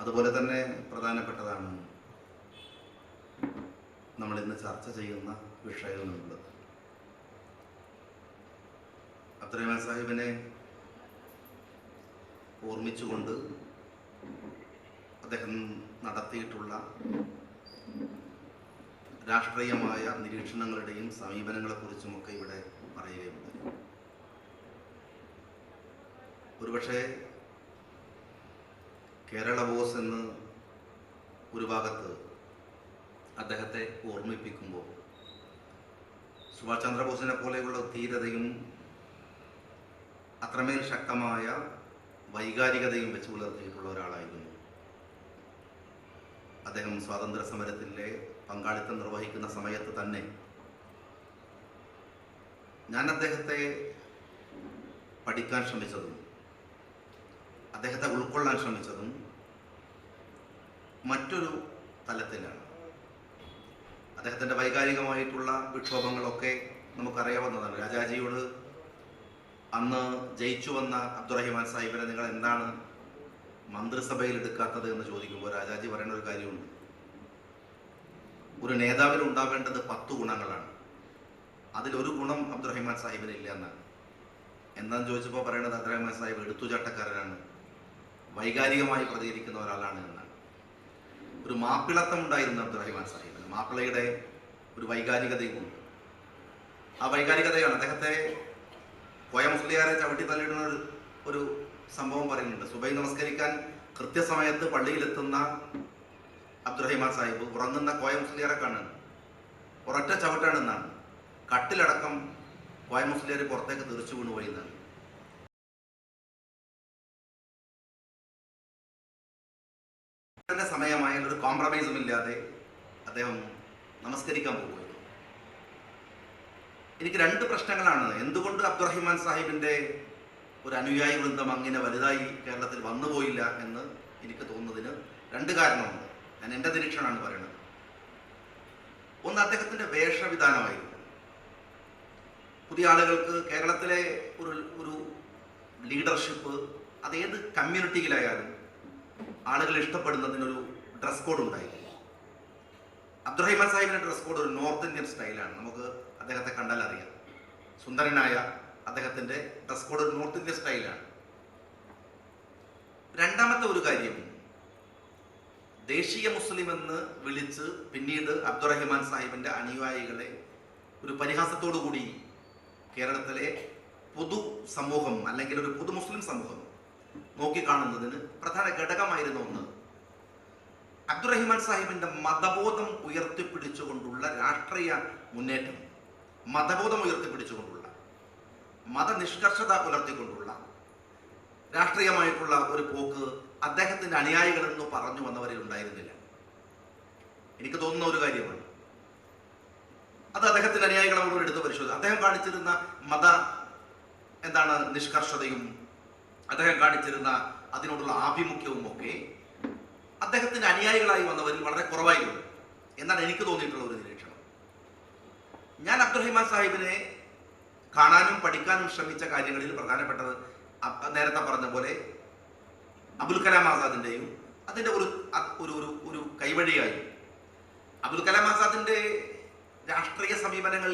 അതുപോലെ തന്നെ പ്രധാനപ്പെട്ടതാണ് നമ്മൾ ഇന്ന് ചർച്ച ചെയ്യുന്ന വിഷയങ്ങളുള്ളത്. അബ്ദുറഹ്മാൻ സാഹിബിനെ ഓർമ്മിച്ചുകൊണ്ട് അദ്ദേഹം നടത്തിയിട്ടുള്ള രാഷ്ട്രീയമായ നിരീക്ഷണങ്ങളുടെയും സമീപനങ്ങളെക്കുറിച്ചുമൊക്കെ ഇവിടെ പറയുകയുണ്ട്. ഒരുപക്ഷെ കേരള ബോസ് എന്ന് ഒരു ഭാഗത്ത് അദ്ദേഹത്തെ ഓർമ്മിപ്പിക്കുമ്പോൾ സുഭാഷ് ചന്ദ്രബോസിനെ പോലെയുള്ള ധീരതയും അത്രമേൽ ശക്തമായ വൈകാരികതയും വെച്ച് പുലർത്തിയിട്ടുള്ള ഒരാളായിരുന്നു അദ്ദേഹം. സ്വാതന്ത്ര്യ സമരത്തിലെ പങ്കാളിത്തം നിർവഹിക്കുന്ന സമയത്ത് തന്നെ ഞാൻ അദ്ദേഹത്തെ പഠിക്കാൻ ശ്രമിച്ചതും അദ്ദേഹത്തെ ഉൾക്കൊള്ളാൻ ശ്രമിച്ചതും മറ്റൊരു തലത്തിലാണ്. അദ്ദേഹത്തിൻ്റെ വൈകാരികമായിട്ടുള്ള വിക്ഷോഭങ്ങളൊക്കെ നമുക്കറിയാവുന്നതാണ്. രാജാജിയോട് അന്ന് ജയിച്ചു വന്ന അബ്ദുറഹിമാൻ സാഹിബിനെ നിങ്ങൾ എന്താണ് മന്ത്രിസഭയിൽ എടുക്കാത്തത് എന്ന് ചോദിക്കുമ്പോൾ രാജാജി പറയുന്ന ഒരു കാര്യമുണ്ട്. ഒരു നേതാവിൽ ഉണ്ടാവേണ്ടത് 10 ഗുണങ്ങളാണ്. അതിലൊരു ഗുണം അബ്ദുറഹിമാൻ സാഹിബിന് ഇല്ല എന്നാണ്. എന്താന്ന് ചോദിച്ചപ്പോൾ പറയുന്നത് അബ്ദുറഹിമാൻ സാഹിബ് എടുത്തുചാട്ടക്കാരനാണ്, വൈകാരികമായി പ്രതികരിക്കുന്ന ഒരാളാണ് എന്നാണ്. ഒരു മാപ്പിളത്തം ഉണ്ടായിരുന്നു അബ്ദുറഹിമാൻ സാഹിബിന്. മാപ്പിളയുടെ ഒരു വൈകാരികതയുമുണ്ട്. ആ വൈകാരികതയാണ് അദ്ദേഹത്തെ കോയ മുസ്ലിയാരെ ചവിട്ടി തള്ളിയിടുന്ന ഒരു സംഭവം പറയുന്നുണ്ട്. സുബൈ നമസ്കരിക്കാൻ കൃത്യസമയത്ത് പള്ളിയിലെത്തുന്ന അബ്ദുറഹിമാൻ സാഹിബ് ഉറങ്ങുന്ന കോയ മുസ്ലിയാരെ കാണുന്നത് ഒരൊറ്റ ചവിട്ടാണെന്നാണ്. കട്ടിലടക്കം കോയ മുസ്ലിയാർ പുറത്തേക്ക് തെറിച്ചു വീണുപോയി എന്നാണ്. സമയമായാൽ ഒരു കോംപ്രമൈസും ഇല്ലാതെ അദ്ദേഹം നമസ്കരിക്കാൻ പോകുമായിരുന്നു. എനിക്ക് 2 പ്രശ്നങ്ങളാണ്. എന്തുകൊണ്ട് അബ്ദുറഹിമാൻ സാഹിബിൻ്റെ ഒരു അനുയായി വൃന്ദം അങ്ങനെ വലുതായി കേരളത്തിൽ വന്നുപോയില്ല എന്ന് എനിക്ക് തോന്നുന്നതിന് 2 കാരണമുണ്ട്. ഞാൻ എൻ്റെ നിരീക്ഷണമാണ് പറയുന്നത്. ഒന്ന്, അദ്ദേഹത്തിൻ്റെ വേഷവിധാനമായിരുന്നു. പുതിയ ആളുകൾക്ക് കേരളത്തിലെ ഒരു ലീഡർഷിപ്പ് അതേത് കമ്മ്യൂണിറ്റിയിലായാലും ആളുകൾ ഇഷ്ടപ്പെടുന്നതിനൊരു ഡ്രസ് കോഡ് ഉണ്ടായിരുന്നു. അബ്ദുറഹിമാൻ സാഹിബിൻ്റെ ഡ്രസ് കോഡ് ഒരു നോർത്ത് ഇന്ത്യൻ സ്റ്റൈലാണ്. നമുക്ക് അദ്ദേഹത്തെ കണ്ടാൽ അറിയാം. സുന്ദരനായ അദ്ദേഹത്തിൻ്റെ ഡ്രസ് കോഡ് ഒരു നോർത്ത് ഇന്ത്യൻ സ്റ്റൈലാണ്. രണ്ടാമത്തെ ഒരു കാര്യം, ദേശീയ മുസ്ലിം എന്ന് വിളിച്ച് പിന്നീട് അബ്ദുറഹിമാൻ സാഹിബിൻ്റെ അനുയായികളെ ഒരു പരിഹാസത്തോടു കൂടി കേരളത്തിലെ പൊതു സമൂഹം അല്ലെങ്കിൽ ഒരു പൊതു മുസ്ലിം സമൂഹം നോക്കിക്കാണുന്നതിന് പ്രധാന ഘടകമായിരുന്നു ഒന്ന്, അബ്ദുറഹിമാൻ സാഹിബിൻ്റെ മതബോധം ഉയർത്തിപ്പിടിച്ചുകൊണ്ടുള്ള രാഷ്ട്രീയ മുന്നേറ്റം, മതബോധം ഉയർത്തിപ്പിടിച്ചുകൊണ്ടുള്ള, മതനിഷ്കർഷത പുലർത്തിക്കൊണ്ടുള്ള രാഷ്ട്രീയമായിട്ടുള്ള ഒരു പോക്ക് അദ്ദേഹത്തിൻ്റെ അനുയായികളെന്ന് പറഞ്ഞു വന്നവരിൽ ഉണ്ടായിരുന്നില്ല. എനിക്ക് തോന്നുന്ന ഒരു കാര്യമാണ് അത്. അദ്ദേഹത്തിൻ്റെ അനുയായികളെ മുഴുവൻ എടുത്ത് പരിശോധിച്ചു. അദ്ദേഹം കാണിച്ചിരുന്ന നിഷ്കർഷതയും അദ്ദേഹം കാണിച്ചിരുന്ന അതിനോടുള്ള ആഭിമുഖ്യവും ഒക്കെ അദ്ദേഹത്തിൻ്റെ അനുയായികളായി വന്നവരിൽ വളരെ കുറവായിരുന്നു എന്നാണ് എനിക്ക് തോന്നിയിട്ടുള്ള ഒരു നിരീക്ഷണം. ഞാൻ അബ്ദുറഹിമാൻ സാഹിബിനെ കാണാനും പഠിക്കാനും ശ്രമിച്ച കാര്യങ്ങളിൽ പ്രധാനപ്പെട്ടത് നേരത്തെ പറഞ്ഞ പോലെ അബുൽ കലാം ആസാദിൻ്റെയും അതിൻ്റെ ഒരു കൈവഴിയായി. അബുൽ കലാം ആസാദിൻ്റെ രാഷ്ട്രീയ സമീപനങ്ങൾ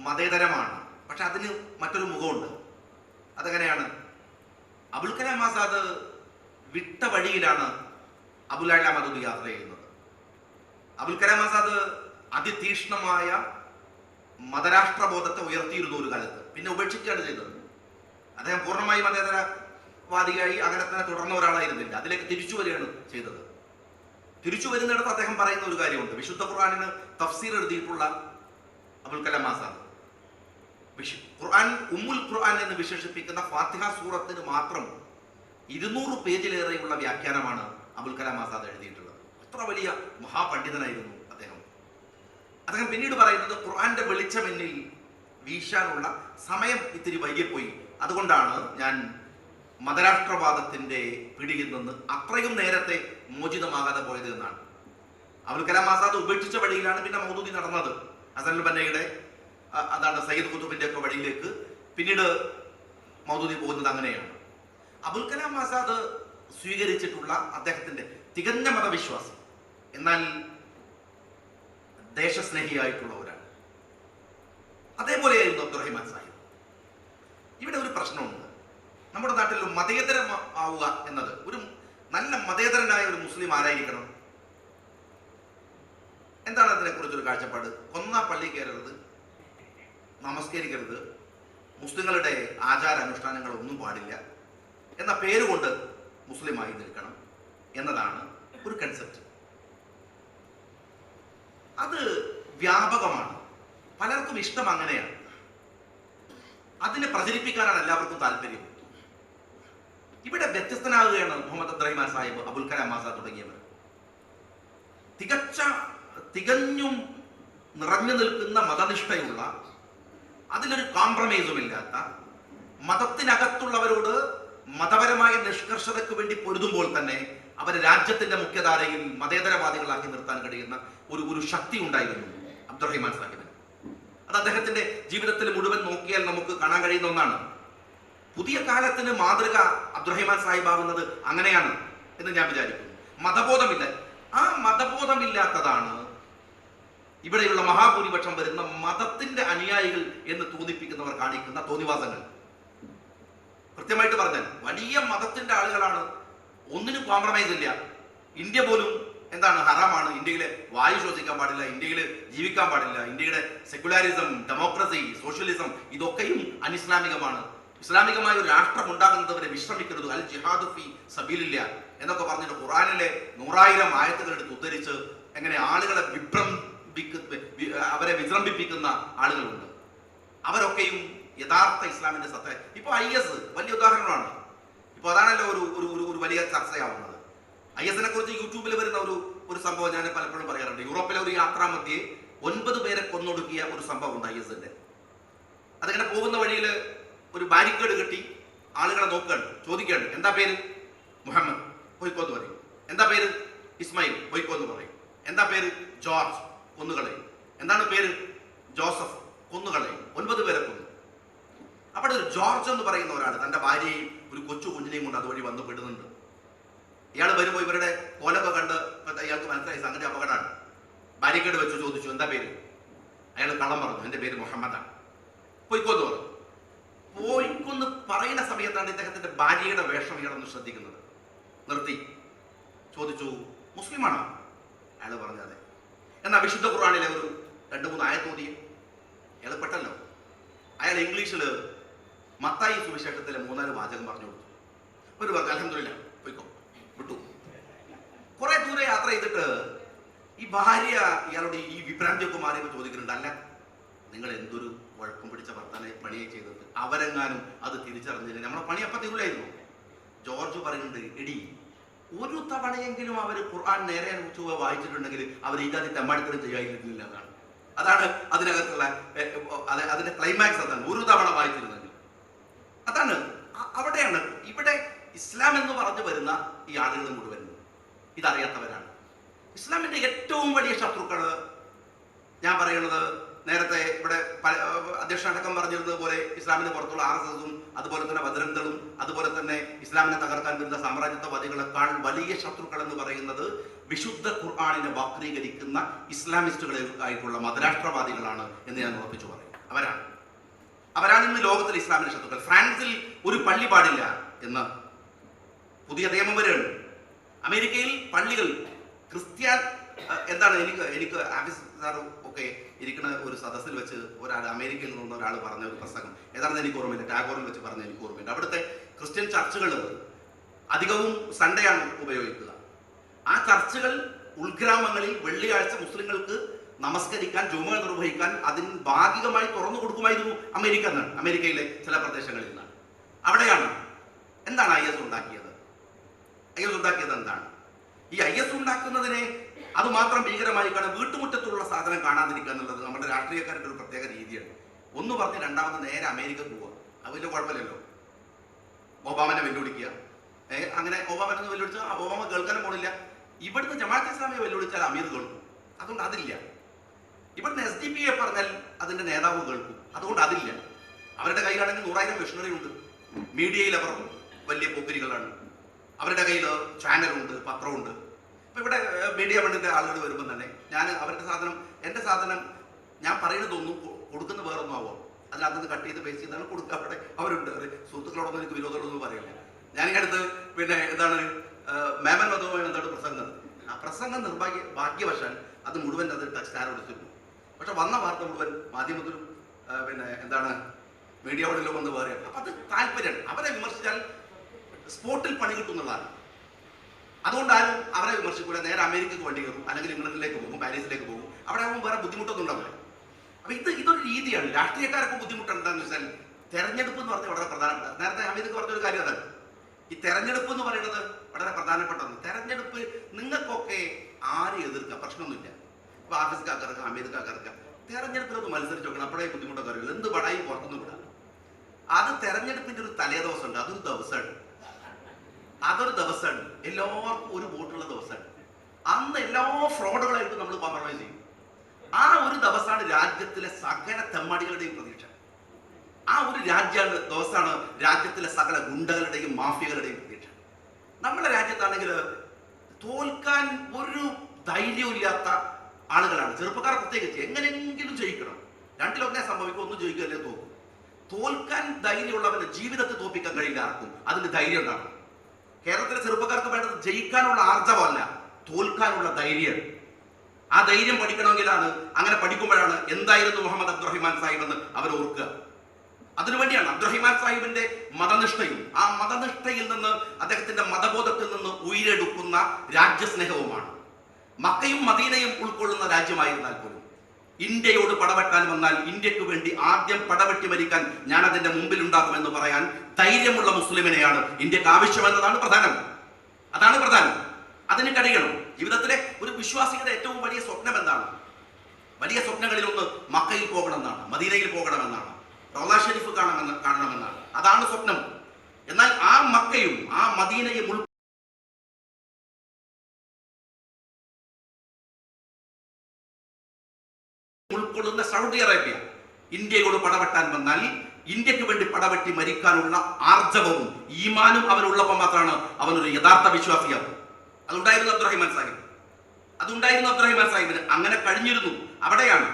മതേതരമാണ്, പക്ഷെ അതിന് മറ്റൊരു മുഖമുണ്ട്. അതെങ്ങനെയാണ്? അബുൽ കലാം ആസാദ് വിട്ട വഴിയിലാണ് അബുൽ അല മദൂദി യാത്ര ചെയ്യുന്നത്. അബുൽ കലാം ആസാദ് അതിതീക്ഷ്ണമായ മതരാഷ്ട്രബോധത്തെ ഉയർത്തിയിരുന്നു ഒരു കാലത്ത്, പിന്നെ ഉപേക്ഷിക്കുകയാണ് ചെയ്തത്. അദ്ദേഹം പൂർണ്ണമായി മതേതരവാദിയായി അങ്ങനെ തന്നെ തുടർന്ന ഒരാളായിരുന്നില്ല. അതിലേക്ക് തിരിച്ചു വരികയാണ് ചെയ്തത്. തിരിച്ചു വരുന്നിടത്ത് അദ്ദേഹം പറയുന്ന ഒരു കാര്യമുണ്ട്. വിശുദ്ധ ഖുർആനിന് തഫ്സീർ എഴുതിയിട്ടുള്ള അബുൽ കലാം ആസാദ് ഖുർആൻ ഉമ്മുൽ ഖുർആൻ എന്ന് വിശേഷിപ്പിക്കുന്ന ഫാത്തിഹ സൂറത്തിന് മാത്രം 200 പേജിലേറെയുള്ള വ്യാഖ്യാനമാണ് അബുൽ കലാം ആസാദ് എഴുതിയിട്ടുള്ളത്. അത്ര വലിയ മഹാപണ്ഡിതനായിരുന്നു അദ്ദേഹം. അദ്ദേഹം പിന്നീട് പറയുന്നത് ഖുർആന്റെ വെളിച്ചം എന്നിൽ വീശാനുള്ള സമയം ഇത്തിരി വൈകിപ്പോയി, അതുകൊണ്ടാണ് ഞാൻ മതരാഷ്ട്രവാദത്തിന്റെ പിടിയിൽ നിന്ന് അത്രയും നേരത്തെ മോചിതമാകാതെ പോയത് എന്നാണ്. അബുൽ കലാം ആസാദ് ഉപേക്ഷിച്ച വഴിയിലാണ് പിന്നെ മൗദൂദി നടന്നത്. ഹസനുൽ ബന്നയുടെ സയ്യിദ് ഖുതുബിന്റെ ഒക്കെ വഴിയിലേക്ക് പിന്നീട് മൗദൂദി പോകുന്നത് അങ്ങനെയാണ്. അബുൽ കലാം ആസാദ് സ്വീകരിച്ചിട്ടുള്ള അദ്ദേഹത്തിന്റെ തികഞ്ഞ മതവിശ്വാസം, എന്നാൽ ദേശസ്നേഹിയായിട്ടുള്ള ഒരാൾ. അതേപോലെയായിരുന്നു അബ്ദുറഹിമാൻ സാഹിബ്. ഇവിടെ ഒരു പ്രശ്നമുണ്ട്. നമ്മുടെ നാട്ടിൽ മതേതരം ആവുക എന്നത്, ഒരു നല്ല മതേതരനായ ഒരു മുസ്ലിം ആരായിരിക്കണം? എന്താണ് അതിനെക്കുറിച്ചൊരു കാഴ്ചപ്പാട്? കൊന്ന പള്ളി കയറരുത്, നമസ്കരിക്കരുത്, മുസ്ലിങ്ങളുടെ ആചാരാനുഷ്ഠാനങ്ങളൊന്നും പാടില്ല എന്ന പേരുകൊണ്ട് മുസ്ലിമായി നിൽക്കണം എന്നതാണ് ഒരു കൺസെപ്റ്റ്. അത് വ്യാപകമാണ്, പലർക്കും ഇഷ്ടം അങ്ങനെയാണ്. അതിനെ പ്രചരിപ്പിക്കാനാണ് എല്ലാവർക്കും താല്പര്യം. ഇവിടെ വ്യത്യസ്തനാകുകയാണ് മുഹമ്മദ് അബ്ദുറഹിമാൻ സാഹിബ്, അബുൽ കലാം ആസാദ് തുടങ്ങിയവർ. തികഞ്ഞും നിറഞ്ഞു നിൽക്കുന്ന മതനിഷ്ഠയുള്ള, അതിലൊരു കോംപ്രമൈസും ഇല്ലാത്ത, മതത്തിനകത്തുള്ളവരോട് മതപരമായ നിഷ്കർഷതയ്ക്ക് വേണ്ടി പൊരുതുമ്പോൾ തന്നെ അവരെ രാജ്യത്തിന്റെ മുഖ്യധാരയിൽ മതേതരവാദികളാക്കി നിർത്താൻ കഴിയുന്ന ഒരു ശക്തി ഉണ്ടായിരുന്നു അബ്ദുറഹിമാൻ സാഹിബിന്. അത് അദ്ദേഹത്തിന്റെ ജീവിതത്തിൽ മുഴുവൻ നോക്കിയാൽ നമുക്ക് കാണാൻ കഴിയുന്ന ഒന്നാണ്. പുതിയ കാലത്തിന് മാതൃക അബ്ദുറഹിമാൻ സാഹിബ് ആവുന്നത് അങ്ങനെയാണ് എന്ന് ഞാൻ വിചാരിക്കുന്നു. മതബോധമില്ല. ആ മതബോധമില്ലാത്തതാണ് ഇവിടെയുള്ള മഹാഭൂരിപക്ഷം വരുന്ന മതത്തിന്റെ അനുയായികൾ എന്ന് തോന്നിപ്പിക്കുന്നവർ കാണിക്കുന്ന തോന്നിവാസങ്ങൾ. കൃത്യമായിട്ട് പറഞ്ഞാൽ വലിയ മതത്തിന്റെ ആളുകളാണ്, ഒന്നിനും കോംപ്രമൈസ് ഇല്ല. ഇന്ത്യ പോലും എന്താണ് ഹറാമാണ്, ഇന്ത്യയിലെ വായു ശ്വസിക്കാൻ പാടില്ല, ഇന്ത്യയിൽ ജീവിക്കാൻ പാടില്ല, ഇന്ത്യയുടെ സെക്യുലാരിസം, ഡെമോക്രസി, സോഷ്യലിസം ഇതൊക്കെയും അനിസ്ലാമികമാണ്. ഇസ്ലാമികമായ ഒരു രാഷ്ട്രം ഉണ്ടാകുന്നവരെ വിശ്രമിക്കരുത്, അൽ ജിഹാദു ഫീ സബീലില്ല എന്നൊക്കെ പറഞ്ഞിട്ട് ഖുർആനിലെ 100,000 ആയത്തുകൾ എടുത്ത് ഉദ്ധരിച്ച് എങ്ങനെ ആളുകളെ അവരെ വിജൃംഭിപ്പിക്കുന്ന ആളുകളുണ്ട്. അവരൊക്കെയും യഥാർത്ഥ ഇസ്ലാമിന്റെ സത്ത. ഇപ്പൊ IS വലിയ ഉദാഹരണമാണ്. ഇപ്പൊ അതാണല്ലോ ഒരു വലിയ ചർച്ചയാവുന്നത്. IS-നെ കുറിച്ച് യൂട്യൂബിൽ വരുന്ന ഒരു സംഭവം ഞാൻ പലപ്പോഴും പറയാറുണ്ട്. യൂറോപ്പിലെ ഒരു യാത്രാമധ്യേ 9 പേരെ കൊന്നൊടുക്കിയ ഒരു സംഭവം ഉണ്ട് IS-ന്റെ. അതിങ്ങനെ പോകുന്ന വഴിയിൽ ഒരു ബാരിക്കേഡ് കെട്ടി ആളുകളെ നോക്കുകയാണ്, ചോദിക്കുകയാണ്, എന്താ പേര്? മുഹമ്മദ്, പോയിക്കോ എന്ന് പറയും. എന്താ പേര്? ഇസ്മായിൽ, പോയിക്കോ എന്ന് പറയും. എന്താ പേര്? ജോർജ്, കൊന്നുകളയും. എന്താണ് പേര്? ജോസഫ്, കൊന്നുകളയും. 9 പേരെ കൊന്നു. അവിടെ ഒരു ജോർജ് എന്ന് പറയുന്ന ഒരാൾ തന്റെ ഭാര്യയും ഒരു കൊച്ചു കുഞ്ഞിനെയും കൊണ്ട് അതുവഴി വന്ന് പെടുന്നുണ്ട്. ഇയാൾ വരുമ്പോൾ ഇവരുടെ കോലൊക്കെ കണ്ട് ഇയാൾക്ക് മനസ്സിലായി സംഗതി അപകടമാണ്. ബാരിക്കേഡ് വെച്ച് ചോദിച്ചു, എന്താ പേര്? അയാൾ കള്ളം പറഞ്ഞു, എന്റെ പേര് മുഹമ്മദാണ്. പോയിക്കോന്ന് പറഞ്ഞു. പോയിക്കൊന്ന് പറയുന്ന സമയത്താണ് ഇദ്ദേഹത്തിന്റെ ഭാര്യയുടെ വേഷം ഇയാളൊന്ന് ശ്രദ്ധിക്കുന്നത്. നിർത്തി ചോദിച്ചു, മുസ്ലിമാണോ? അയാൾ പറഞ്ഞു അതെ. എന്നാൽ വിശുദ്ധ ഖുർആനിലെ ഒരു 2-3 ആയത്തോതി. അയാൾ പെട്ടല്ലോ. അയാൾ ഇംഗ്ലീഷിൽ മത്തായി സുവിശേഷത്തിലെ 3-4 വാചകം പറഞ്ഞു കൊടുത്തു. ഒരു പറഞ്ഞു അൽഹംദുലില്ലാ, പോയിക്കോ, വിട്ടു. കുറെ ദൂരെ യാത്ര ചെയ്തിട്ട് ഈ ഭാര്യ ഇയാളോട് ഈ വിഭ്രാന്തിയൊക്കെ മാറിയപ്പോൾ ചോദിക്കുന്നുണ്ട്, അല്ല നിങ്ങൾ എന്തൊരു കുഴപ്പം പിടിച്ച ഭർത്താനെ പണിയെ ചെയ്തത്? അവരെങ്ങാനും അത് തിരിച്ചറിഞ്ഞില്ല, നമ്മളെ പണി അപ്പം തീരുമായിരുന്നു. ജോർജ് പറയുന്നുണ്ട്, എടി ഒരു തവണയെങ്കിലും അവർ ഖുർആൻ നേരെ വായിച്ചിട്ടുണ്ടെങ്കിൽ അവർ ഇതാദ്യം തെമ്മാടിത്തരം ചെയ്യാതിരുന്നില്ല എന്നാണ്. അതാണ് അതിനകത്തുള്ള അതിന്റെ ക്ലൈമാക്സ്. അതാണ് ഒരു തവണ വായിച്ചിരുന്നെങ്കിൽ. അതാണ് അവിടെയാണ് ഇവിടെ ഇസ്ലാം എന്ന് പറഞ്ഞു വരുന്ന ഈ ആളുകൾ മുഴുവൻ ഇതറിയാത്തവരാണ്. ഇസ്ലാമിന്റെ ഏറ്റവും വലിയ ശത്രുക്കൾ ഞാൻ പറയുന്നത്, നേരത്തെ ഇവിടെ അധ്യക്ഷനടക്കം പറഞ്ഞിരുന്നത് പോലെ ഇസ്ലാമിന് പുറത്തുള്ള RSS-ഉം അതുപോലെ തന്നെ ബജ്റംഗ്ദളും അതുപോലെ തന്നെ ഇസ്ലാമിനെ തകർക്കാൻ വരുന്ന സാമ്രാജ്യത്വവാദികളെക്കാൾ വലിയ ശത്രുക്കൾ എന്ന് പറയുന്നത് വിശുദ്ധ ഖുർആനിനെ വക്രീകരിക്കുന്ന ഇസ്ലാമിസ്റ്റുകളെ ആയിട്ടുള്ള മതരാഷ്ട്രവാദികളാണ് എന്ന് ഞാൻ ഉറപ്പിച്ചു പറയും. അവരാണ് ഇന്ന് ലോകത്തിലെ ഇസ്ലാമിന്റെ ശത്രുക്കൾ. ഫ്രാൻസിൽ ഒരു പള്ളി പാടില്ല എന്ന് പുതിയ നിയമം വരെയുണ്ട്. അമേരിക്കയിൽ പള്ളികൾ ക്രിസ്ത്യൻ എന്താണ് എനിക്ക് ആഫീസ് സാറും ഒക്കെ ഇരിക്കുന്ന ഒരു സദസ്സിൽ വെച്ച് ഒരാൾ അമേരിക്കയിൽ നിന്നുള്ള ഒരാൾ പറഞ്ഞ ഒരു പ്രസംഗം ഏതാണെന്ന് എനിക്ക് ഓർമ്മയില്ല, ടാഗോറിൽ വെച്ച് പറഞ്ഞ എനിക്ക് ഓർമ്മയില്ല. അവിടുത്തെ ക്രിസ്ത്യൻ ചർച്ചുകൾ അധികവും സൺഡേ ആണ് ഉപയോഗിക്കുക. ആ ചർച്ചുകൾ ഉൾഗ്രാമങ്ങളിൽ വെള്ളിയാഴ്ച മുസ്ലിങ്ങൾക്ക് നമസ്കരിക്കാൻ, ജുമ നിർവഹിക്കാൻ അതിന് ഭാഗികമായി തുറന്നു കൊടുക്കുമായിരുന്നു അമേരിക്കയിലെ ചില പ്രദേശങ്ങളിൽ നിന്നാണ്. അവിടെയാണ് എന്താണ് IS ഉണ്ടാക്കിയത്? IS ഉണ്ടാക്കിയത് എന്താണ്? ഈ IS ഉണ്ടാക്കുന്നതിനെ അത് മാത്രം ഭീകരമായി കാണാൻ, വീട്ടുമുറ്റത്തുള്ള സാധനം കാണാതിരിക്കുക എന്നുള്ളത് നമ്മുടെ രാഷ്ട്രീയക്കാരുടെ ഒരു പ്രത്യേക രീതിയാണ്. ഒന്ന് പറഞ്ഞ് രണ്ടാമത് നേരെ അമേരിക്ക പോവുക, അത് വലിയ കുഴപ്പമില്ലല്ലോ. ഒബാമനെ വെല്ലുവിളിക്കുക, അങ്ങനെ ഒബാമനെ വെല്ലുവിളിച്ചാൽ ഒബാമ കേൾക്കാനും പോണില്ല. ഇവിടുന്ന് ജമാഅത്തെ ഇസ്ലാമിയെ വെല്ലുവിളിച്ചാൽ അമീർ കേൾക്കും, അതുകൊണ്ട് അതില്ല. ഇവിടുന്ന് SDP പറഞ്ഞാൽ അതിന്റെ നേതാവ് കേൾക്കും, അതുകൊണ്ട് അതില്ല. അവരുടെ കയ്യിലാണെങ്കിൽ 100,000 മിഷണറി ഉണ്ട്. മീഡിയയിൽ അവർ വലിയ പോക്കരികളാണ്. അവരുടെ കയ്യിൽ ചാനലുണ്ട്, പത്രമുണ്ട്. ഇപ്പം ഇവിടെ മീഡിയ വണ്ടിൻ്റെ ആളുകൾ വരുമ്പോൾ തന്നെ ഞാൻ അവരുടെ സാധനം, എൻ്റെ സാധനം ഞാൻ പറയുന്നതൊന്നും കൊടുക്കുന്ന വേറൊന്നും ആവോ, അതിനകത്ത് കട്ട് ചെയ്ത് പേസ്റ്റ് ചെയ്താണ് കൊടുക്കുക. അവിടെ അവരുണ്ട്, സുഹൃത്തുക്കളോടൊന്നും എനിക്ക് വിരോധമൊന്നും പറയില്ല. ഞാനിങ്ങടുത്ത് പിന്നെ എന്താണ് മേമൻ മതവുമായി എന്താണ് പ്രസംഗം നടത്തി. ആ പ്രസംഗം ഭാഗ്യവശാൽ അത് മുഴുവൻ അത് ടച്ച് സ്റ്റാർ എടുത്തിരുന്നു. പക്ഷെ വന്ന വാർത്ത മുഴുവൻ മാധ്യമത്തിലും പിന്നെ എന്താണ് മീഡിയ വണ്ടിലും വന്ന് വേറെ. അപ്പം അത് താല്പര്യമാണ്. അവരെ വിമർശിച്ചാൽ സ്പോട്ടിൽ പണി കിട്ടുന്നതാണ്. അതുകൊണ്ട് ആരും അവരെ വിമർശിക്കൂല. നേരെ അമേരിക്കക്ക് വണ്ടി കയറും, അല്ലെങ്കിൽ ഇംഗ്ലണ്ടിലേക്ക് പോകും, പാരീസിലേക്ക് പോകും. അവിടെ ആകുമ്പോൾ വേറെ ബുദ്ധിമുട്ടൊന്നും ഉണ്ടാവില്ല. അപ്പൊ ഇതൊരു രീതിയാണ്. രാഷ്ട്രീയക്കാർക്ക് ബുദ്ധിമുട്ടുണ്ടെന്ന് വെച്ചാൽ തെരഞ്ഞെടുപ്പ് എന്ന് പറഞ്ഞാൽ വളരെ പ്രധാനപ്പെട്ട, നേരത്തെ അമീദ് പറഞ്ഞൊരു കാര്യം അതാണ്. ഈ തെരഞ്ഞെടുപ്പ് എന്ന് പറയുന്നത് വളരെ പ്രധാനപ്പെട്ടതാണ്. തെരഞ്ഞെടുപ്പ് നിങ്ങൾക്കൊക്കെ ആരെ എതിർക്കാം, പ്രശ്നമൊന്നുമില്ല. ഇപ്പൊ ആഫീസ്ക്കാർക്ക് അമീദ്ക്കാർക്ക് തെരഞ്ഞെടുപ്പിലൊന്ന് മത്സരിച്ച് നോക്കണം, അപ്പോഴേ ബുദ്ധിമുട്ടൊക്കെ അറിയില്ല. എന്ത് പടായും പുറത്തുനിന്ന് വിടാം. അത് തെരഞ്ഞെടുപ്പിന്റെ ഒരു തലേദിവസമുണ്ട്, അതൊരു ദിവസമാണ്. എല്ലാവർക്കും ഒരു വോട്ടുള്ള ദിവസമാണ്. അന്ന് എല്ലാ ഫ്രോഡുകളായിട്ടും നമ്മൾ കോംപ്രമൈസ് ചെയ്യും. ആ ഒരു ദിവസമാണ് രാജ്യത്തിലെ സകല തെമ്മാടികളുടെയും പ്രതീക്ഷ. ആ ഒരു ദിവസമാണ് രാജ്യത്തിലെ സകല ഗുണ്ടകളുടെയും മാഫിയകളുടെയും പ്രതീക്ഷ. നമ്മുടെ രാജ്യത്താണെങ്കിൽ തോൽക്കാൻ ഒരു ധൈര്യമില്ലാത്ത ആളുകളാണ് ചെറുപ്പക്കാർ. പ്രത്യേകിച്ച് എങ്ങനെയെങ്കിലും ജയിക്കണം, രണ്ടിലൊന്നേ സംഭവിക്കും, ഒന്നും ജയിക്കുകയല്ലേ തോക്കും. തോൽക്കാൻ ധൈര്യമുള്ളവന് ജീവിതത്തിൽ തോൽപ്പിക്കാൻ കഴിയില്ല ആർക്കും. അതിന് ധൈര്യം ഉണ്ടാകും. കേരളത്തിലെ ചെറുപ്പക്കാർക്ക് വേണ്ടത് ജയിക്കാനുള്ള ആർജവമല്ല, തോൽക്കാനുള്ള ധൈര്യം. ആ ധൈര്യം പഠിക്കണമെങ്കിലാണ്, അങ്ങനെ പഠിക്കുമ്പോഴാണ് എന്തായിരുന്നു മുഹമ്മദ് അബ്ദുറഹിമാൻ സാഹിബ് എന്ന് അവർ ഓർക്കുക. അതിനുവേണ്ടിയാണ് അബ്ദുറഹിമാൻ സാഹിബിന്റെ മതനിഷ്ഠയും ആ മതനിഷ്ഠയിൽ നിന്ന് അദ്ദേഹത്തിന്റെ മതബോധത്തിൽ നിന്ന് ഉയരെടുക്കുന്ന രാജ്യസ്നേഹവുമാണ്. മക്കയും മദീനയും ഉൾക്കൊള്ളുന്ന രാജ്യമായിരുന്നാൽ പോലും ഇന്ത്യയോട് പടവെട്ടാൻ വന്നാൽ ഇന്ത്യക്ക് വേണ്ടി ആദ്യം പടവെട്ടി മരിക്കാൻ ഞാൻ അതിന്റെ മുമ്പിൽ ഉണ്ടാകുമെന്ന് പറയാൻ ധൈര്യമുള്ള മുസ്ലിമിനെയാണ് ഇന്ത്യക്ക് ആവശ്യമെന്നതാണ് പ്രധാനം. അതാണ് പ്രധാനം. അതിന് കഴിയണം. ജീവിതത്തിലെ ഒരു വിശ്വാസിയുടെ ഏറ്റവും വലിയ സ്വപ്നം എന്താണ്? വലിയ സ്വപ്നങ്ങളിൽ ഒന്ന് മക്കയിൽ പോകണമെന്നാണ്, മദീനയിൽ പോകണമെന്നാണ്, റൗള ഷരീഫ് കാണണമെന്നാണ്. അതാണ് സ്വപ്നം. എന്നാൽ ആ മക്കയും ആ മദീനയും ഉൾക്കൊള്ളുന്ന സൗദി അറേബ്യ ഇന്ത്യയോട് പടവെട്ടാൻ വന്നാൽ ഇന്ത്യക്ക് വേണ്ടി പടവെട്ടി മരിക്കാനുള്ള ആർജവവും ഈമാനും അവനുള്ളപ്പോൾ മാത്രമാണ് അവനൊരു യഥാർത്ഥ വിശ്വാസിയാവും. അതുണ്ടായിരുന്നു അബ്ദുറഹിമാൻ സാഹിബിന്. അങ്ങനെ കഴിഞ്ഞിരുന്നു. അവിടെയാണ്.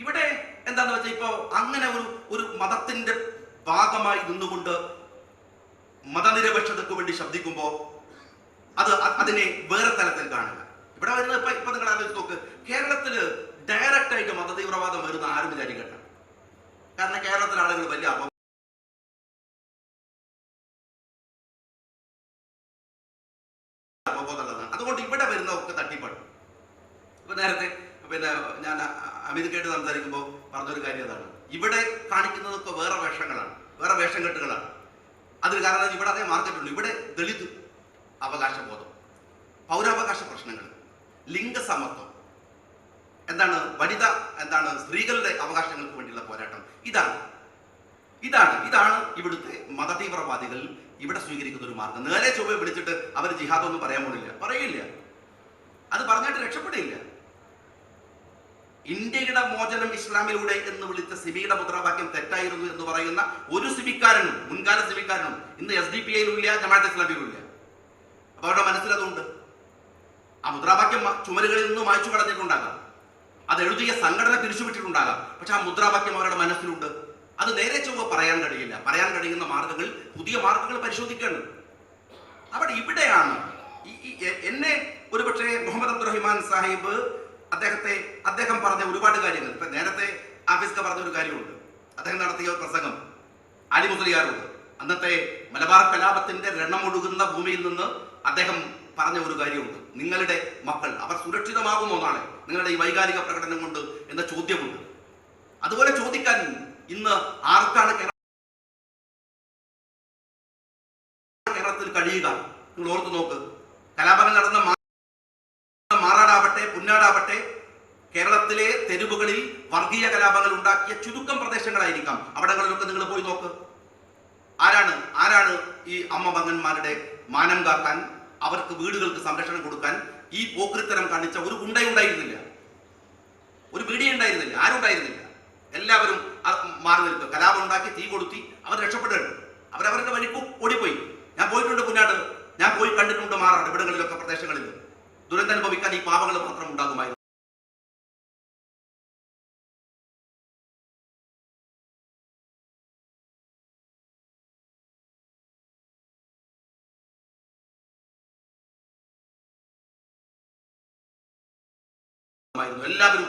ഇവിടെ എന്താന്ന് വെച്ചാൽ ഇപ്പോ അങ്ങനെ ഒരു മതത്തിന്റെ ഭാഗമായി നിന്നുകൊണ്ട് മതനിരപേക്ഷതയ്ക്ക് വേണ്ടി ശബ്ദിക്കുമ്പോൾ അതിനെ വേറെ തലത്തിൽ കാണുക. ഇവിടെ വരുന്നത് ഇപ്പൊ നിങ്ങൾ ആലോചിച്ച് നോക്ക്, കേരളത്തില് ഡയറക്റ്റ് ആയിട്ട് മതതീവ്രവാദം വരുന്ന ആരും വിചാരിക്കണ്ട. കാരണം കേരളത്തിലെ ആളുകൾ വലിയ അപബോധമുള്ളതാണ്. അതുകൊണ്ട് ഇവിടെ വരുന്ന ഒക്കെ തട്ടിപ്പാണ്. ഇപ്പൊ നേരത്തെ പിന്നെ ഞാൻ അമിത് കേട്ട് സംസാരിക്കുമ്പോൾ പറഞ്ഞൊരു കാര്യം അതാണ്. ഇവിടെ കാണിക്കുന്നതൊക്കെ വേറെ വേഷങ്ങളാണ്, വേറെ വേഷം കെട്ടുകളാണ്. അതിന് കാരണം ഇവിടെ അതേ മാർക്കറ്റുള്ളൂ. ഇവിടെ ദളിത് അവകാശബോധം, പൗരാവകാശ പ്രശ്നങ്ങൾ, ലിംഗസമത്വം, എന്താണ് സ്ത്രീകളുടെ അവകാശങ്ങൾക്ക് വേണ്ടിയുള്ള പോരാട്ടം. ഇതാണ് ഇവിടുത്തെ മതതീവ്രവാദികൾ ഇവിടെ സ്വീകരിക്കുന്ന ഒരു മാർഗം. നേരെ ചൊവ്വെ വിളിച്ചിട്ട് അവർ ജിഹാദൊന്നും പറയില്ല. അത് പറഞ്ഞിട്ട് രക്ഷപ്പെടില്ല. ഇന്ത്യയുടെ മോചനം ഇസ്ലാമിലൂടെ എന്ന് വിളിച്ച സിമിയുടെ മുദ്രാവാക്യം തെറ്റായിരുന്നു എന്ന് പറയുന്ന ഒരു സിമിക്കാരനും, മുൻകാല സിമിക്കാരനും ഇന്ന് SDPIയിലും ഇല്ല, ജമാഅത്തെ ഇസ്ലാമിയിലും ഇല്ല. അപ്പൊ അവരുടെ മനസ്സിലതുണ്ട്. ആ മുദ്രാവാക്യം ചുമരുകളിൽ നിന്ന് മായ്ച്ചു കളഞ്ഞിട്ടുണ്ടാകാം, അത് എഴുതിയ സംഘടന തിരിച്ചുവിട്ടിട്ടുണ്ടാകാം. പക്ഷെ ആ മുദ്രാവാക്യം അവരുടെ മനസ്സിലുണ്ട്. അത് നേരെ ചൊവ്വ പറയാൻ കഴിയില്ല. പറയാൻ കഴിയുന്ന മാർഗങ്ങൾ, പുതിയ മാർഗങ്ങൾ പരിശോധിക്കണം. ഇവിടെയാണ് എന്നെ ഒരുപക്ഷെ മുഹമ്മദ് അബ്ദുറഹിമാൻ സാഹിബ് അദ്ദേഹം പറഞ്ഞ ഒരുപാട് കാര്യങ്ങൾ. ഇപ്പൊ നേരത്തെ ആഫീസ്ക പറഞ്ഞ ഒരു കാര്യമുണ്ട്. അദ്ദേഹം നടത്തിയ പ്രസംഗം അലി മുസ്ലിയാരോട് അന്നത്തെ മലബാർ കലാപത്തിന്റെ രണമൊഴുകുന്ന ഭൂമിയിൽ നിന്ന് അദ്ദേഹം പറഞ്ഞ ഒരു കാര്യമുണ്ട്. നിങ്ങളുടെ മക്കൾ അവർ സുരക്ഷിതമാകുമോ നാളെ നിങ്ങളുടെ ഈ വൈകാരിക പ്രകടനം കൊണ്ട് എന്ന ചോദ്യമുണ്ട്. അതുപോലെ ചോദിക്കാൻ ഇന്ന് ആർക്കാണ് കേരളത്തിൽ കഴിയുക? നിങ്ങൾ ഓർത്തു നോക്ക്. കലാപങ്ങൾ നടന്ന മാറാടാവട്ടെ, പുന്നാടാവട്ടെ, കേരളത്തിലെ തെരുവുകളിൽ വർഗീയ കലാപങ്ങൾ ഉണ്ടാക്കിയ ചുരുക്കം പ്രദേശങ്ങളായിരിക്കാം. അവിടങ്ങളിലൊക്കെ നിങ്ങൾ പോയി നോക്ക്. ആരാണ് ഈ അമ്മ മകന്മാരുടെ മാനം കാക്കാൻ, അവർക്ക് വീടുകൾക്ക് സംരക്ഷണം കൊടുക്കാൻ ഈ പോക്രിത്തരം കാണിച്ച ഒരു ഗുണ്ടയുണ്ടായിരുന്നില്ല, ഒരു പീഡിയുണ്ടായിരുന്നില്ല, ആരുണ്ടായിരുന്നില്ല. എല്ലാവരും മാറി നിൽക്കുക. കലാപം ഉണ്ടാക്കി തീ കൊളുത്തി അവർ രക്ഷപ്പെടുകയാണ്. അവരവരുടെ വഴിക്ക് ഓടിപ്പോയി. ഞാൻ പോയിട്ടുണ്ട് പുന്നാട്. ഞാൻ പോയി കണ്ടിട്ടുണ്ട് മാറാട് ഇവിടങ്ങളിലൊക്കെ പ്രദേശങ്ങളിൽ ദുരന്തം അനുഭവിക്കാൻ ഈ പാവങ്ങൾ മാത്രം ഉണ്ടാകുമായിരുന്നു. എല്ലാവരും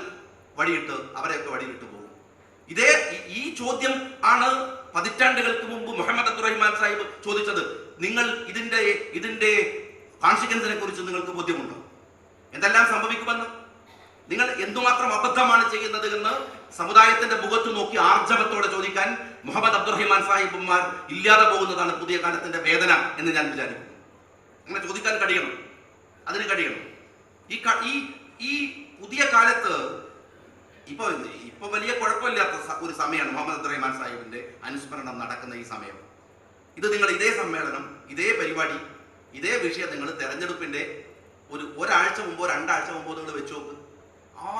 വഴിയിട്ട് അവരെയൊക്കെ വഴിയിട്ട് പോകും. ഈ ചോദ്യം ആണ് പതിറ്റാണ്ടുകൾക്ക് മുമ്പ് മുഹമ്മദ് അബ്ദുറഹിമാൻ സാഹിബ് ചോദിച്ചത്. നിങ്ങൾ ഇതിന്റെ കോൺസിക്വൻസിനെ കുറിച്ച് നിങ്ങൾക്ക് ബോധ്യമുണ്ടോ? എന്തെല്ലാം സംഭവിക്കുമെന്ന്, നിങ്ങൾ എന്തുമാത്രം അബദ്ധമാണ് ചെയ്യുന്നത് എന്ന് സമുദായത്തിന്റെ മുഖത്ത് നോക്കി ആർജവത്തോടെ ചോദിക്കാൻ മുഹമ്മദ് അബ്ദുറഹിമാൻ സാഹിബുമാർ ഇല്ലാതെ പോകുന്നതാണ് പുതിയ കാലത്തിന്റെ വേദന എന്ന് ഞാൻ വിചാരിക്കുന്നു. അങ്ങനെ ചോദിക്കാൻ കഴിയണം, അതിന് കഴിയണം. ഈ പുതിയ കാലത്ത് ഇപ്പൊ വലിയ കുഴപ്പമില്ലാത്ത ഒരു സമയമാണ് മുഹമ്മദ് അബ്ദുറഹിമാൻ സാഹിബിന്റെ അനുസ്മരണം നടക്കുന്ന ഈ സമയം. നിങ്ങൾ ഇതേ സമ്മേളനം, ഇതേ പരിപാടി, ഇതേ വിഷയം നിങ്ങൾ തെരഞ്ഞെടുപ്പിന്റെ ഒരാഴ്ച മുമ്പോ 2 ആഴ്ച മുമ്പോ നിങ്ങൾ വെച്ച് നോക്ക്,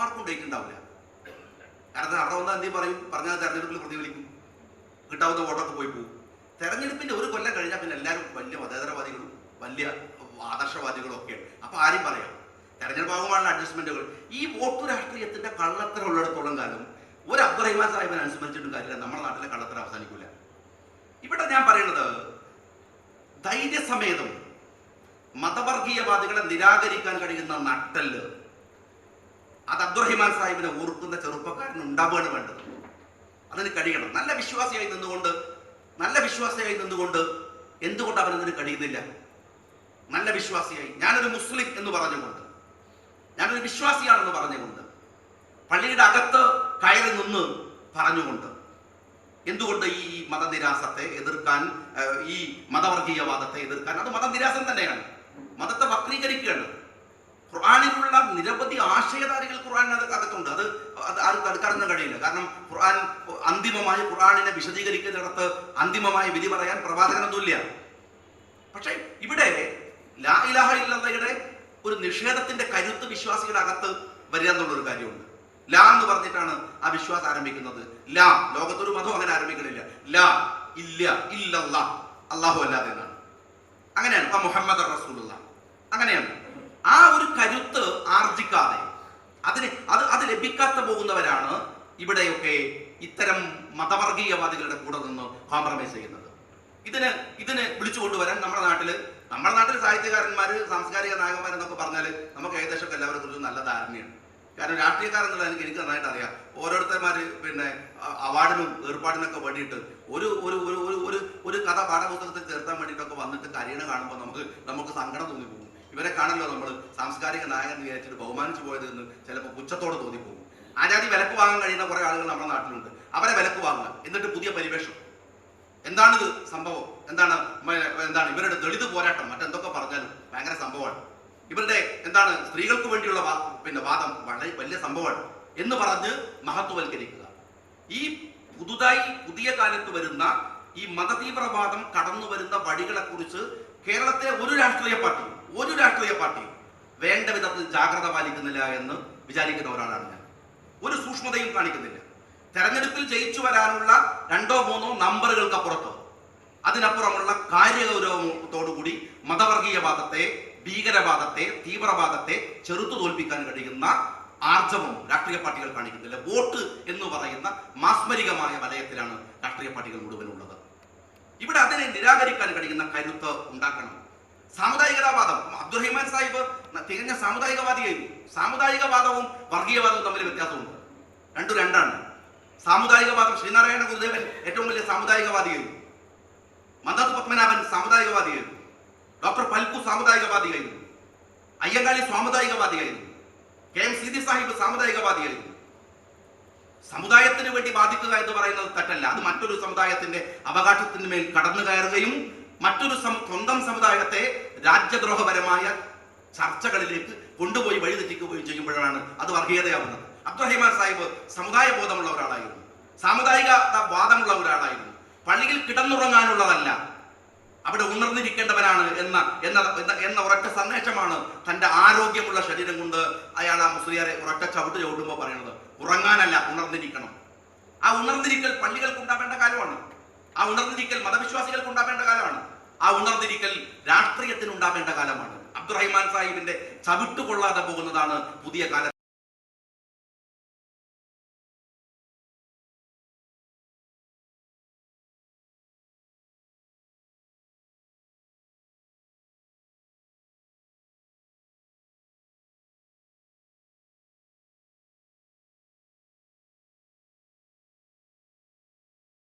ആർക്കും ഡേറ്റ് ഉണ്ടാവില്ല. കാരണം 6-ാം തീയതി പറഞ്ഞാൽ തെരഞ്ഞെടുപ്പിൽ പ്രതിഫലിക്കും, കിട്ടാവുന്ന വോട്ടൊക്കെ പോയി പോകും. തെരഞ്ഞെടുപ്പിന്റെ 1 കൊല്ലം കഴിഞ്ഞാൽ പിന്നെ എല്ലാവരും വലിയ മതേതരവാദികളും വലിയ ആദർശവാദികളും ഒക്കെയാണ്. അപ്പൊ ആരും പറയാം തെരഞ്ഞെടുപ്പാകുമ്പോഴാണ് അഡ്ജസ്റ്റ്മെന്റുകൾ. ഈ വോട്ട് രാഷ്ട്രീയത്തിന്റെ കള്ളത്തരം ഉള്ളിടത്തോളം കാലം ഒരു അബ്ദുറഹിമാൻ സാഹിബിനെ അനുസ്മരിച്ചിട്ടും കാര്യമില്ല. നമ്മുടെ നാട്ടിലെ കള്ളത്തരം അവസാനിക്കില്ല. ഇവിടെ ഞാൻ പറയുന്നത്, ധൈര്യസമേതം മതവർഗീയവാദികളെ നിരാകരിക്കാൻ കഴിയുന്ന നട്ടല് അത് അബ്ദുറഹിമാൻ സാഹിബിനെ ഓർക്കുന്ന ചെറുപ്പക്കാരന് ഉണ്ടാവുകയാണ് വേണ്ടത്. അതിന് കഴിയണം. നല്ല വിശ്വാസിയായി നിന്നുകൊണ്ട് എന്തുകൊണ്ട് അവനതിന് കഴിയുന്നില്ല? നല്ല വിശ്വാസിയായി, ഞാനൊരു മുസ്ലിം എന്ന് പറഞ്ഞുകൊണ്ട്, ഞാനൊരു വിശ്വാസിയാണെന്ന് പറഞ്ഞുകൊണ്ട്, പള്ളിയുടെ അകത്ത് കയറി നിന്ന് പറഞ്ഞുകൊണ്ട്, എന്തുകൊണ്ട് ഈ മതനിരാസത്തെ എതിർക്കാൻ, ഈ മതവർഗീയവാദത്തെ എതിർക്കാൻ? അത് മതനിരാസം തന്നെയാണ്, മതത്തെ വക്രീകരിക്കുകയാണ്. ഖുർആനിലുള്ള നിരവധി ആശയധാരികൾ ഖുർആനകത്തുണ്ട്. അത് ആരും തടുക്കാനൊന്നും കഴിയില്ല. കാരണം അന്തിമമായി ഖുർആനിനെ വിശദീകരിക്കുന്നിടത്ത് അന്തിമമായി വിധി പറയാൻ പ്രവാചകനൊന്നുമില്ല. പക്ഷെ ഇവിടെ ലാ ഇലാഹ ഇല്ലല്ലാഹയുടെ ഒരു നിഷേധത്തിന്റെ കരുത്ത് വിശ്വാസികളുടെ അകത്ത് വരിക എന്നുള്ളൊരു കാര്യമുണ്ട്. ലാ എന്ന് പറഞ്ഞിട്ടാണ് ആ വിശ്വാസം ആരംഭിക്കുന്നത്. ലാ, ലോകത്തൊരു മതം അങ്ങനെ ആരംഭിക്കണില്ല. ലാ ഇല്ല, ഇല്ലല്ലാ, അല്ലാഹു അല്ലാതെ എന്നാണ്. അങ്ങനെയാണ് മുഹമ്മദ് റസൂലുള്ളാഹ്. അങ്ങനെയാണ്. ആ ഒരു കരുത്ത് ആർജിക്കാതെ അത് ലഭിക്കാത്ത പോകുന്നവരാണ് ഇവിടെയൊക്കെ ഇത്തരം മതവർഗീയവാദികളുടെ കൂടെ നിന്ന് കോംപ്രമൈസ് ചെയ്യുന്നത്. ഇതിന് വിളിച്ചു കൊണ്ടുവരാൻ നമ്മുടെ നാട്ടിൽ സാഹിത്യകാരന്മാര്, സാംസ്കാരിക നായകന്മാരെന്നൊക്കെ പറഞ്ഞാൽ നമുക്ക് ഏകദേശം എല്ലാവരെ കുറിച്ചും നല്ല ധാരണയാണ്. കാരണം രാഷ്ട്രീയക്കാരെന്നുള്ള എനിക്ക് നന്നായിട്ട് അറിയാം. ഓരോരുത്തന്മാര് അവാർഡിനും ഏർപ്പാടിനൊക്കെ വേണ്ടിയിട്ട് ഒരു കഥ പാഠപുസ്തകത്തിൽ ചേർത്താൻ വേണ്ടിയിട്ടൊക്കെ വന്നിട്ട് കരീണ കാണുമ്പോൾ നമുക്ക് സങ്കടം തോന്നിപ്പോകും. ഇവരെ കാണല്ലോ നമ്മൾ സാംസ്കാരിക നായകൻ വിചാരിച്ചിട്ട് ബഹുമാനിച്ചു പോയത് എന്ന് ചിലപ്പോൾ പുച്ഛത്തോടെ തോന്നിപ്പോകും. ആജാതി വിലക്ക് വാങ്ങാൻ കഴിയുന്ന കുറെ ആളുകൾ നമ്മുടെ നാട്ടിലുണ്ട്. അവരെ വിലക്ക് വാങ്ങുക, എന്നിട്ട് പുതിയ പരിവേഷം. എന്താണിത് സംഭവം? എന്താണ് ഇവരുടെ ദളിത് പോരാട്ടം, മറ്റെന്തൊക്കെ പറഞ്ഞാലും ഭയങ്കര സംഭവമാണ്. ഇവരുടെ സ്ത്രീകൾക്ക് വേണ്ടിയുള്ള വാദം വളരെ വലിയ സംഭവമാണ് എന്ന് പറഞ്ഞ് മഹത്വവൽക്കരിക്കുക. ഈ പുതിയ കാലത്ത് വരുന്ന ഈ മതതീവ്രവാദം കടന്നു വരുന്ന വഴികളെ കുറിച്ച് കേരളത്തെ ഒരു രാഷ്ട്രീയ പാർട്ടിയും വേണ്ട വിധത്തിൽ ജാഗ്രത പാലിക്കുന്നില്ല എന്ന് വിചാരിക്കുന്ന ഒരാളാണ് ഞാൻ. ഒരു സൂക്ഷ്മതയും കാണിക്കുന്നില്ല. തെരഞ്ഞെടുപ്പിൽ ജയിച്ചു വരാനുള്ള 2-3 നമ്പറുകൾക്കപ്പുറത്ത് അതിനപ്പുറമുള്ള കാര്യഗൗരവത്തോടുകൂടി മതവർഗീയവാദത്തെ, ഭീകരവാദത്തെ, തീവ്രവാദത്തെ ചെറുത്തു തോൽപ്പിക്കാൻ കഴിയുന്ന ആർജവം രാഷ്ട്രീയ പാർട്ടികൾ കാണിക്കുന്നില്ല. വോട്ട് എന്ന് പറയുന്ന മാസ്മരികമായ വലയത്തിലാണ് രാഷ്ട്രീയ പാർട്ടികൾ മുഴുവനുള്ളത്. ഇവിടെ അതിനെ നിരാകരിക്കാൻ കഴിയുന്ന കരുത്ത് ഉണ്ടാക്കണം. സാമുദായികതാവാദം, അബ്ദുറഹിമാൻ സാഹിബ് തികഞ്ഞ സാമുദായികവാദിയായിരുന്നു. സാമുദായികവാദവും വർഗീയവാദവും തമ്മിൽ വ്യത്യാസമുണ്ട്. രണ്ടാണ്. സാമുദായികവാദം, ശ്രീനാരായണ ഗുരുദേവൻ ഏറ്റവും വലിയ സാമുദായികവാദിയായിരുന്നു. മന്ദാത്ത് പത്മനാഭൻ സാമുദായികവാദിയായിരുന്നു. ഡോക്ടർ പൽക്കു സാമുദായികവാദിയായിരുന്നു. അയ്യങ്കാളി സാമുദായികവാദിയായിരുന്നു. KM സീതി സാഹിബ് സാമുദായികവാദിയായിരുന്നു. സമുദായത്തിന് വേണ്ടി വാദിക്കുക എന്ന് പറയുന്നത് തെറ്റല്ല. അത് മറ്റൊരു സമുദായത്തിന്റെ അവകാശത്തിന് മേൽ കടന്നു കയറുകയും മറ്റൊരു സ്വന്തം സമുദായത്തെ രാജ്യദ്രോഹപരമായ ചർച്ചകളിലേക്ക് കൊണ്ടുപോയി വഴിതെറ്റിക്കുകയും ചെയ്യുമ്പോഴാണ് അത് വർഗീയതയാവുന്നത്. അബ്ദുറഹിമാൻ സാഹിബ് സമുദായ ബോധമുള്ള ഒരാളായിരുന്നു, സാമുദായിക വാദമുള്ള ഒരാളായിരുന്നു. പള്ളിയിൽ കിടന്നുറങ്ങാനുള്ളതല്ല, അവിടെ ഉണർന്നിരിക്കേണ്ടവനാണ് എന്ന ഒരൊറ്റ സന്ദേശമാണ് തന്റെ ആരോഗ്യമുള്ള ശരീരം കൊണ്ട് അയാൾ ആ മുസ്ലിയാരെ ഒരൊറ്റ ചവിട്ട് ചവിട്ടുമ്പോൾ പറയുന്നത്. ഉറങ്ങാനല്ല, ഉണർന്നിരിക്കണം. ആ ഉണർന്നിരിക്കൽ പള്ളികൾക്ക് ഉണ്ടാവേണ്ട കാലമാണ്. ആ ഉണർന്നിരിക്കൽ മതവിശ്വാസികൾക്ക് ഉണ്ടാവേണ്ട കാലമാണ്. ആ ഉണർന്നിരിക്കൽ രാഷ്ട്രീയത്തിന് ഉണ്ടാകേണ്ട കാലമാണ്. അബ്ദുറഹിമാൻ സാഹിബിന്റെ ചവിട്ടുകൊള്ളാതെ പോകുന്നതാണ് പുതിയ കാലം.